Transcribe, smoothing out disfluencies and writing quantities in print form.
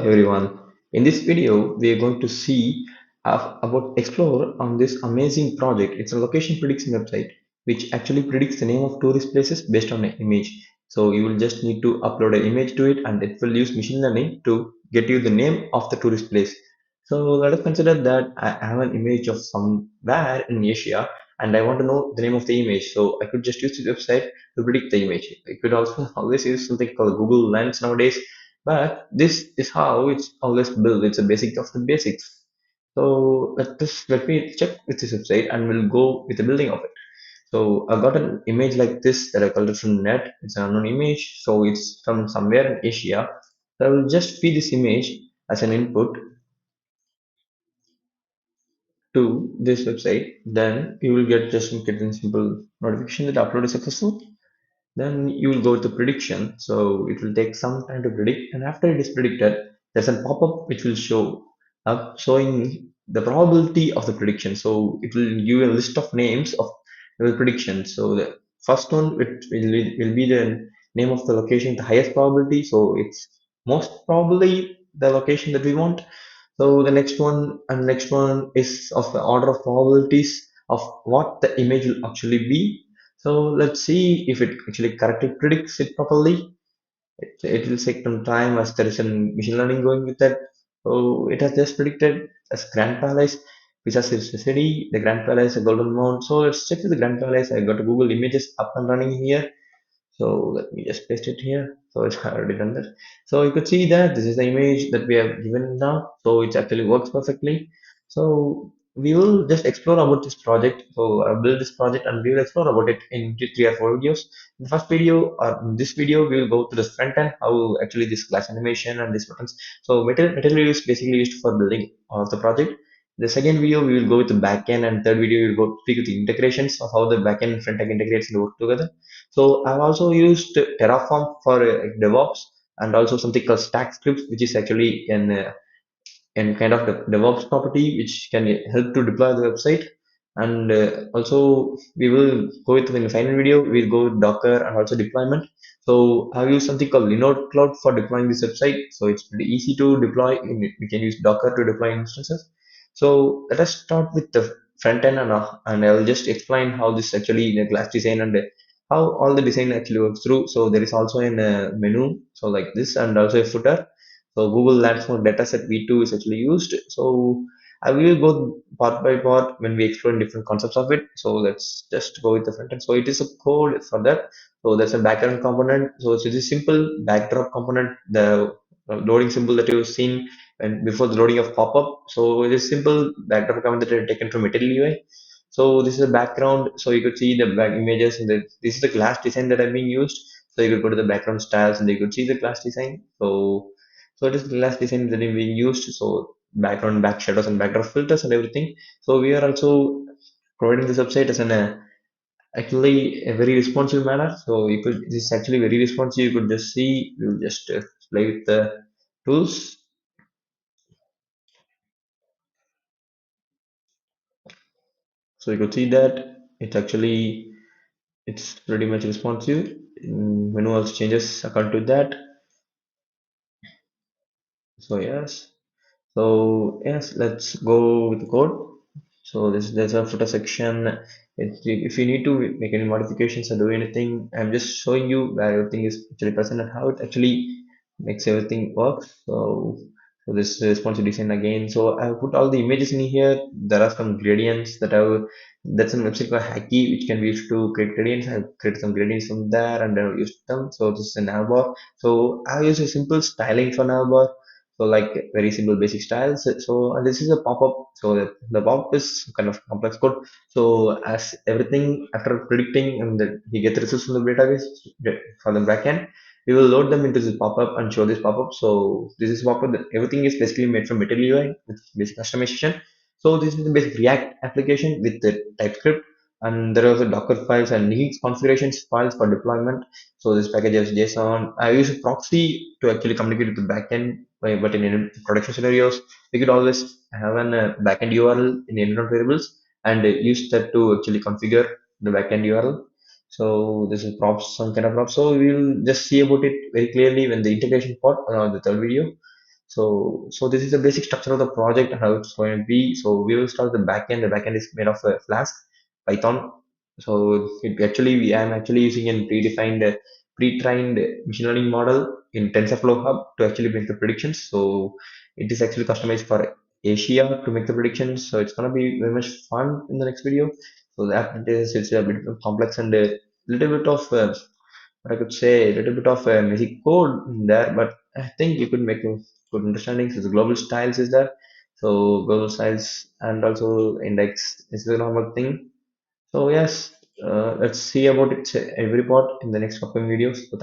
Everyone. In this video, we are going to see about explore on this amazing project. It's a location prediction website which actually predicts the name of tourist places based on an image. So you will just need to upload an image to it, and it will use machine learning to get you the name of the tourist place. So let us consider that I have an image of somewhere in Asia, and I want to know the name of the image. So I could just use the website to predict the image. I could also always use something called Google Lens nowadays, but this is how it's always built. It's a basic of the basics. So let me check with this website and we'll go with the building of it. So I got an image like this that I collected from net. It's an unknown image, so it's from somewhere in Asia. So I will just feed this image as an input to this website. Then you will get a simple notification that upload is successful. Then you will go to prediction. So it will take some time to predict, and after it is predicted, there's a pop-up which will show up showing the probability of the prediction. So it will give you a list of names of the prediction. So the first one will be the name of the location, the highest probability. So it's most probably the location that we want. So the next one is of the order of probabilities of what the image will actually be. So let's see if it actually correctly predicts it properly. It will take some time as there is some machine learning going with that. So it has just predicted as Grand Palace, Pisa is the city, the Grand Palace, a Golden Mount. So let's check the Grand Palace. I got Google Images up and running here. So let me just paste it here. So it's already done that. So you could see that this is the image that we have given now. So it actually works perfectly. So we will just explore about this project. So I build this project and we will explore about it in 3 or 4 videos. In the first video or in this video, we will go to the front end, how actually this class animation and these buttons. So material is basically used for building of the project. The second video, we will go with the backend, and third video, we will go speak with the integrations of how the backend and front end integrates and work together. So I've also used Terraform for DevOps, and also something called Stack Scripts, which is actually an kind of DevOps property which can help to deploy the website. And also we will go with in the final video. We'll go with Docker and also deployment. So I've used something called Linode Cloud for deploying this website. So it's pretty easy to deploy. We can use Docker to deploy instances. So let us start with the front end, and I'll just explain how this actually in a class design and how all the design actually works through. So there is also a menu, so like this, and also a footer. So Google Landscape dataset V2 is actually used. So I will go part by part when we explore different concepts of it. So let's just go with the front end. So it is a code for that. So that's a background component. So it's a simple backdrop component, the loading symbol that you've seen and before the loading of pop-up. So it is simple backdrop component that are taken from Material UI. So this is the background. So you could see the back images, and this is the class design that are being used. So you could go to the background styles and you could see the class design. So it is the class design that is being used. So background, back shadows, and background filters and everything. So we are also providing this website as an actually a very responsive manner. So you could this is actually very responsive. You could just see. We'll just play with the tools. So you could see that it's pretty much responsive. Menu also changes according to that. So yes. So yes, let's go with the code. So there's a footer section. If you need to make any modifications or do anything, I'm just showing you where everything is actually present and how it actually makes everything work. So this responsive design again. So I have put all the images in here. There are some gradients that's a website called Hacky which can be used to create gradients. I've created some gradients from there and then used them. So this is a navbar. So I use a simple styling for navbar. So like very simple basic styles. So and this is a pop-up. So the pop-up is kind of complex code. So as everything after predicting and that he gets results from the database for the backend, we will load them into this pop-up and show this pop-up. So this is pop-up. Everything is basically made from Material UI with basic customization. So this is the basic React application with the TypeScript, and there are also Docker files and needs configurations files for deployment. So this package is JSON. I use a proxy to actually communicate with the backend, but in production scenarios, we could always have an backend URL in the environment variables and use that to actually configure the backend URL. So this is some kind of props. So we will just see about it very clearly when the integration part on the third video. So this is the basic structure of the project and how it's going to be. So we will start the backend. The backend is made of Flask, Python. So I'm actually using a pre-trained machine learning model in TensorFlow Hub to actually make the predictions. So it is actually customized for Asia to make the predictions. So it's gonna be very much fun in the next video. So that it is it's a bit complex and a little bit of what I could say a little bit of messy code in there, but I think you could make a good understanding. So the global styles is there. So global styles and also index is the normal thing. So yes, let's see about it every part in the next upcoming videos. So